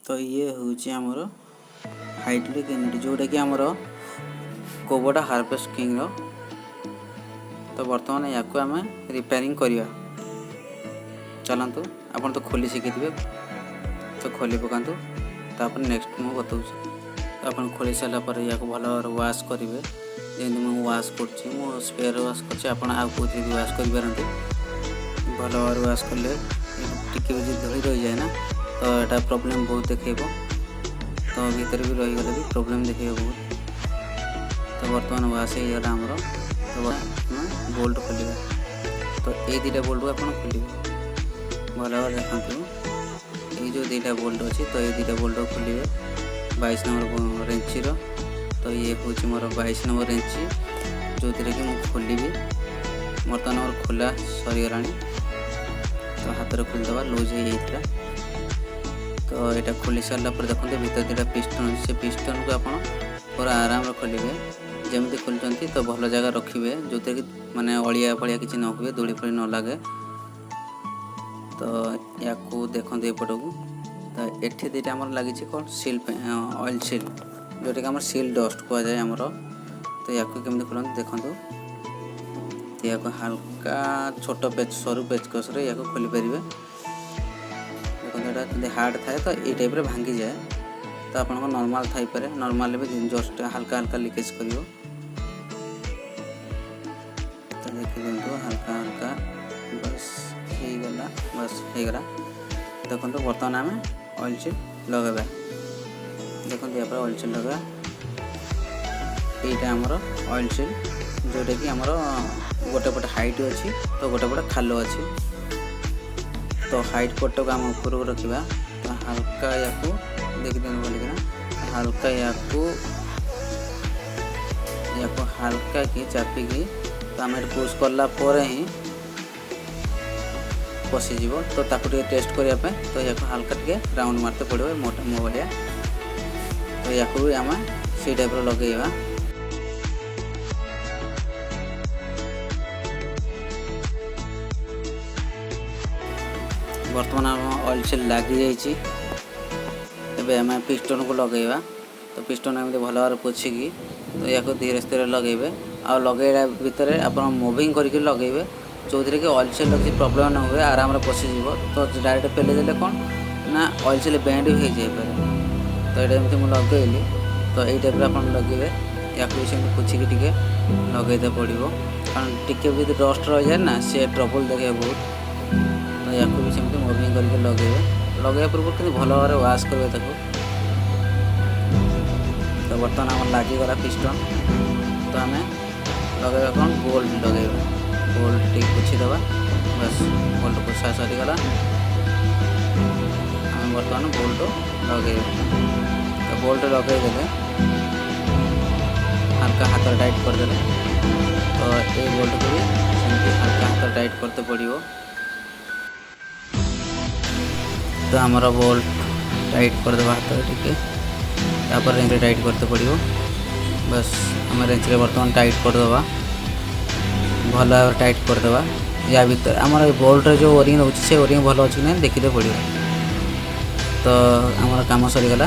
तो ये हूँ आमर हाइड्रोलिक यूनिट जोटा कि आमर कोबोटा हार्वेस्ट किंग तो बर्तमान या आम रिपेयरिंग करवा चलतु आपन तो खोली शिखी तो खोली पकातु तापर नेक्स्ट मुझे बताऊँ तो आप खोली सारापर या भल वाश करेंगे जमी मुझे वाश कर स्पेयर वाश कर वाश कर भल भाव वाश कले टिके भी धूली रही जाए ना तो यहाँ प्रॉब्लम बहुत देखेब तो भीतर भी रहीगले भी प्रॉब्लम देखे बहुत तो बर्तमान वाश होगा आमर तो बोल्ट खोल तो ये दुटा बोल्ट को आप खोल भल भाव देखते ये जो दुटा बोल्ट अच्छी तो ये दुटा बोल्ट खोलिए 22 नंबर रेंची तो ये हूँ मोर 22 नंबर रेंची जो थी कि मुझे खोलि बर्तमान मोर खोला सरीगला तो हाथ में खोलीदे लूज हो तो यहाँ खोली सारा देखते भीतर दुटा पिस्टन से पिस्टन को आप पूरा आराम खोलिए जमी खोलुँच तो भल जगह रखिए जो कि माने अलिया फलिया किसी न हुए धूली फली न लगे तो या देखते एपट को तो ये दुटा आम लगी कौन सील ऑयल सील जोटा कि आम सील डस्ट कहुए आमर तो या केमी खोल देखु या हल्का छोट पेच सरू पेचकस या खोली पारे देखो ये हार्ड थाए तो ये टाइप भांगी जाए तो आप नॉर्मल थाईपे नॉर्मल भी जस्ट हल्का हल्का लिकेज कर तो देखिए हल्का हल्का बस होगला बस होगला देखो बर्तमान आम ऑयल सील लगेगा देखो यहाँ ऑयल सील लगा यहाँ आमर ऑयल सील जोटा कि आमर गोटे पटे हाइट अच्छी तो गोटे पटे खाल अच्छी तो हाइट पट को आम ऊपर को रखा तो हल्का या देखते बोलिकिना हल्का या हल्का कि चापिकी तो आम पुश कला ही पशिज तो ताकू टेस्ट करने तो या हल्का टे राउंड मारते पड़ो मोटा मो भाया तो या भी आम से टाइप लगेगा बर्तमान आम ऑयल सील लगी जाए पिस्टन को लगेगा तो पिस्टन एमती भल भाव पोछिकी तो या धीरे धीरे लगेबे आ लगे भितर आप मुविंग करके लगेबे जो थी कि ऑयल सील किसी प्रॉब्लम न हुए आराम पशिज तो डायरेक्ट पेले देले कौन ना ऑयल सील बेंड भी हो जाए तो ये एमती मुझे लगेली तो यही टाइप आप लगे या से पोछिकी टे लगेदे पड़ो कारण टिके भी डस्ट रही जाए ना सी ट्रबल देखे बहुत तो या भी सेमती मुविंग करके लगे पूर्व कि भल भाव वाश करेंगे तो बर्तमान आम लगिगला पिस्टन तो आम लगे कौन बोल्ट लगे बोल्ट टी पोछीदे बस बोल्ट पोछा सरीगला आम बर्तमान बोल्ट लगे तो बोल्ट लगेदे हल्का हाथ टाइट करदे तो ये बोल्ट को भी सेमती हल्का हाथ टाइट करते पड़ो तो आमर बोल्ट टाइट करदे हाथ टे रेंज टाइट करते पड़ो बस आम रेंज बर्तमान टाइट करदे भल भाव टाइट करदे या भर आमर बोल्ट जो ओरिंग रोचे से ओरिंग भल अच्छी ना देखते पड़ो तो आमर कम सरीगला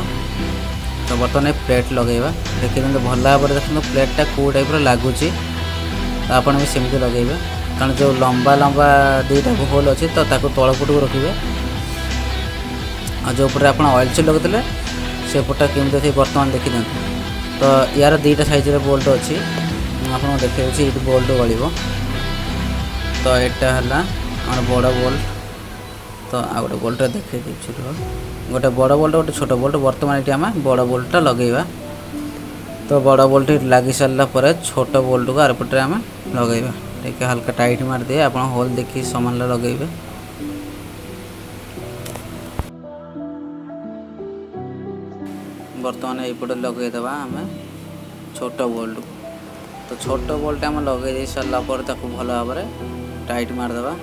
तो बर्तमान प्लेट लगेगा देखिए भल भाव देखते प्लेटा कौ टाइप लगुच तो आप भी सेमती लगेबे कारण जो लंबा लंबा दुईटा होल अच्छी तो तल पट को रखिए और जो पटे आप ऑयल सील लगते से पटा केमती थी बर्तमान देखी दिखाँ तो यार दुईटा साइज बोल्ट अच्छी आपको देखिए ये बोल्ट गलो तो यहाँ है बड़ बोल्ट तो आ गए बोल्ट देखे गोटे बड़ बोल्ट गोटे छोट बोल्ट बर्तमान ये आम बड़ बोल्टा लगेगा तो बड़ बोल्ट लगी सारापर छोट बोल्ट को आरपटे आम लगेगा ठीक हल्का टाइट मार दिए आप होल देखिए सामान लगेबे बर्तमान यपटे लगेदे आम छोट बोल्ट तो छोट बोल्ट आम लगे सारापर भल भाव टाइट मारदे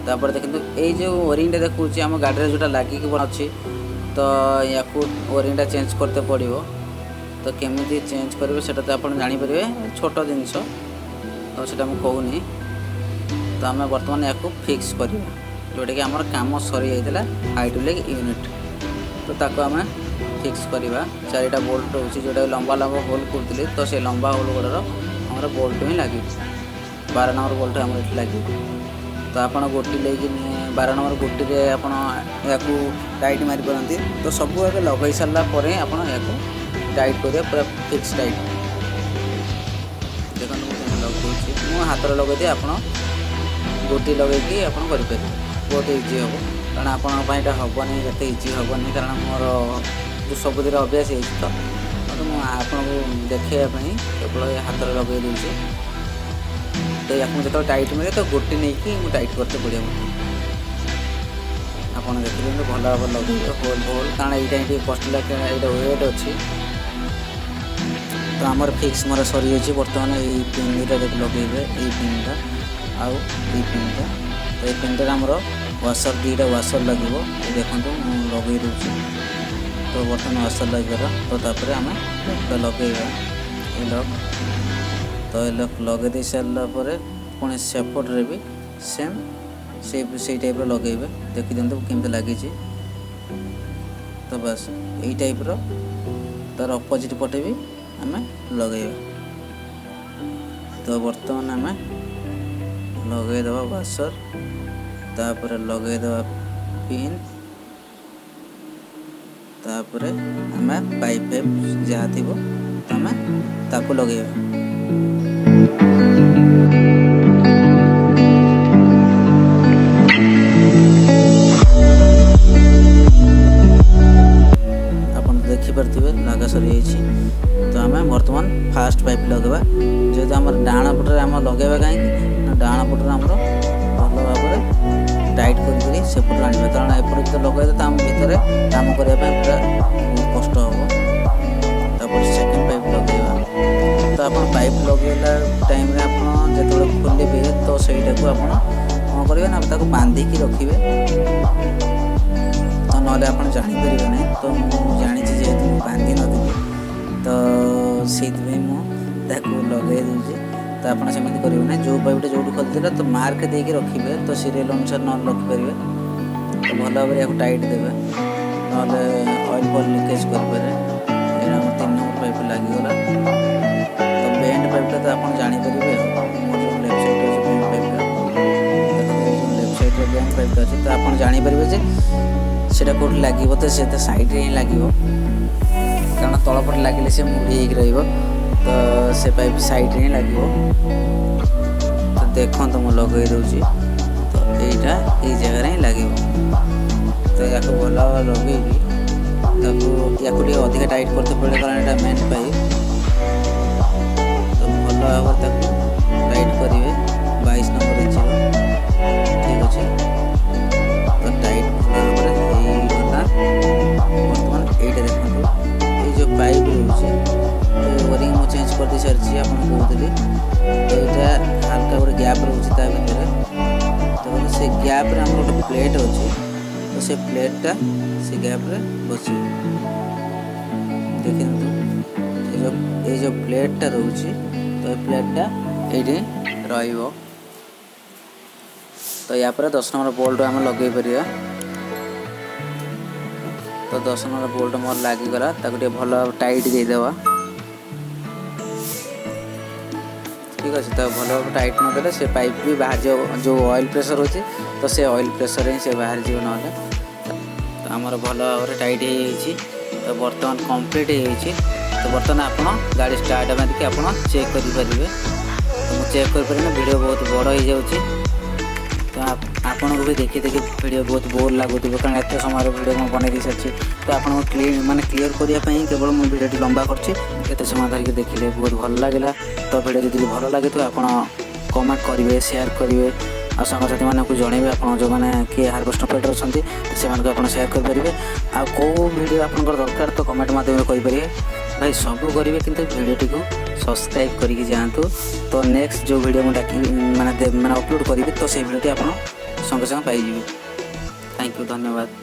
तापर देखते ये जो ओरिंग देखूँ आम गाड़ी जोटा लगिक अच्छी तो या ओरिंग चेंज करते पड़ो तो केमी चेंज करेंगे से तो आप जापर छोट जिनस तो सीटा मुझे कहूनी तो आम बर्तमान या फिक्स करवा जोटा कि आम कम सरी जाता हाइड्रोलिक यूनिट तो ताको आम फिक्स करवा 4टा बोल्ट रोचे जोटा लंबा लंबा होल करते तो से लंबा होल गुड़ार आम बोल्ट ही लगे 12 नंबर बोल्ट आम ये लगे तो आप गोटी लेकिन 12 नंबर गोटी में आप टाइट मारी पारती तो सब आगे लगे सारापर आप टाइट करेंगे पूरा फिक्स टाइट देखो लगे मु हाथ लगे दिए आप गोटी लगे आप बहुत इजी हम कारण आपटा हेनी जिते इजी हेनी कारण मोर जो सबुद अभ्यास हो तो मुझे आपको देखापी केवल हाथ लगे दूसरी तो या जो टाइट मिले तो गोटी नहीं मुझे टाइट करते पड़े आप देखिए भल भाव लगे होल होल कारण ये कष्ट लगे ये वेट अच्छी तो आमर फिक्स मोर सरी जाइए बर्तमान ये पिन दुटा लगे ये पिनटा आउ पिनटा तो ये पिनटा आमर वाशर 2टा वाशर लगे देखो लगे दूसरी तो बर्तमान वाशर लगे तो तापर आम लगे ये लक तो ये लक लगे दे सारापर पुणी सेपटे भी सेम से टाइप लगे देखी दिखाते केमती लगी तो बस यही टाइप तार अपोजिट पटे भी आम लगे तो बर्तमान आम लगेदे वाशर तापर लगेदे पिन तापर आम पाइप जहाँ थी तो आम ताको लगे देखिपे लगा सरी तो आम बर्तमान फास्ट पाइप लगेगा जेहतु आम डाण पटे आम लगेगा कहीं डाण पटे आम भल भाव टाइट कर सेपट आने कारण एपट जो लगे तो आम भितर काम करने पूरा बहुत कष्ट हम सेकेंड पाइप लगेगा तो आप पाइप लगेला टाइम जो खोलिए तो सहीटा को कौन करेंगे ना बांधिकी रखिए तो ना आप जापर ना तो मुझे जानी जेहतु बांधि नी तो से लगे दूसरी तो आप करेंगे ना जो पाइपटा जो खोलते तो मार्क देके रखिए तो सीरियल अनुसार न रखिपारे तो भल भाव या टाइट देवे ना ऑयल फॉल लीकेज करें 3 नंबर पाइप लगिगला तो बेंड पाइपटा तो आप जापर मोर जो लेफ्ट साइड बेंड पाइपटा लेफ्ट साइड बेंड पाइपटा अच्छे तो आप जापर सेटा कौट लगे तो से साइड ही लगे कारण तलपट लगे से मुड़ी हो तो से पाइप साइड ही लगे तो देखो तो मुझे लगे दूसरी तो यहाँ ये जगह ही लगे तो या भल लगे या अधिक टाइट करते पड़े कारण यहाँ मेन पाइप तो भल भाव टाइट करेंगे 22 नंबर इंच ठीक अच्छे तो टाइट बर्तमान ये देखो ये जो पाइप रोचे ओरिंग मुझे चेंज कर दी सारी आप कहते तो यहाँ हल्का गोटे गैप रोचे भितर तो से गैप रे गोटे प्लेट अच्छे तो से प्लेटा से गैप रे बस देखते ये जो प्लेटा रोचे तो ये प्लेटा ये रो तो या 10 नंबर बोल्ट आम लगे पार तो 10 नंबर बोल्ट मोर लगिगला भल टाइट देदेवा ठीक अच्छे तो भल भाव टाइट नदेले से पाइप भी बाहर जो ऑयल प्रेशर होची तो से ऑयल प्रेशर ही से बाहर जीव ना तो आमर भल भाव टाइट हो तो बर्तमान कंप्लीट हो तो बर्तमान आप गाड़ी स्टार्ट मारिक आप चेक करेंगे तो मुझे चेक कर वीडियो बहुत बड़ हो जाऊँगी तो आपन को भी देखी देखी वीडियो बहुत बोर लगुव कारण एत समय वीडियो मैं बनई सारी तो आप माने क्लीयर करने केवल मुझे वीडियो लंबा करते समय धरिक देखिले बहुत भल लगे तो वीडियो जब भल लगे तो आप कमेंट करेंगे शेयर करेंगे आ सांगसाथी मानक जनइबे आप जो मैंने किए हार्वेस्ट ऑपरेटर अच्छे से आप शेयर करेंगे आ कौ वीडियो आप दरकार तो कमेंट मध्यम कहींपर भाई सब करेंगे किंतु वीडियोटी को सब्सक्राइब करके जातु तो नेक्स्ट जो वीडियो मैंने अपलोड करी तो से वीडियो आप संगे संगे पाइबे। थैंक यू धन्यवाद।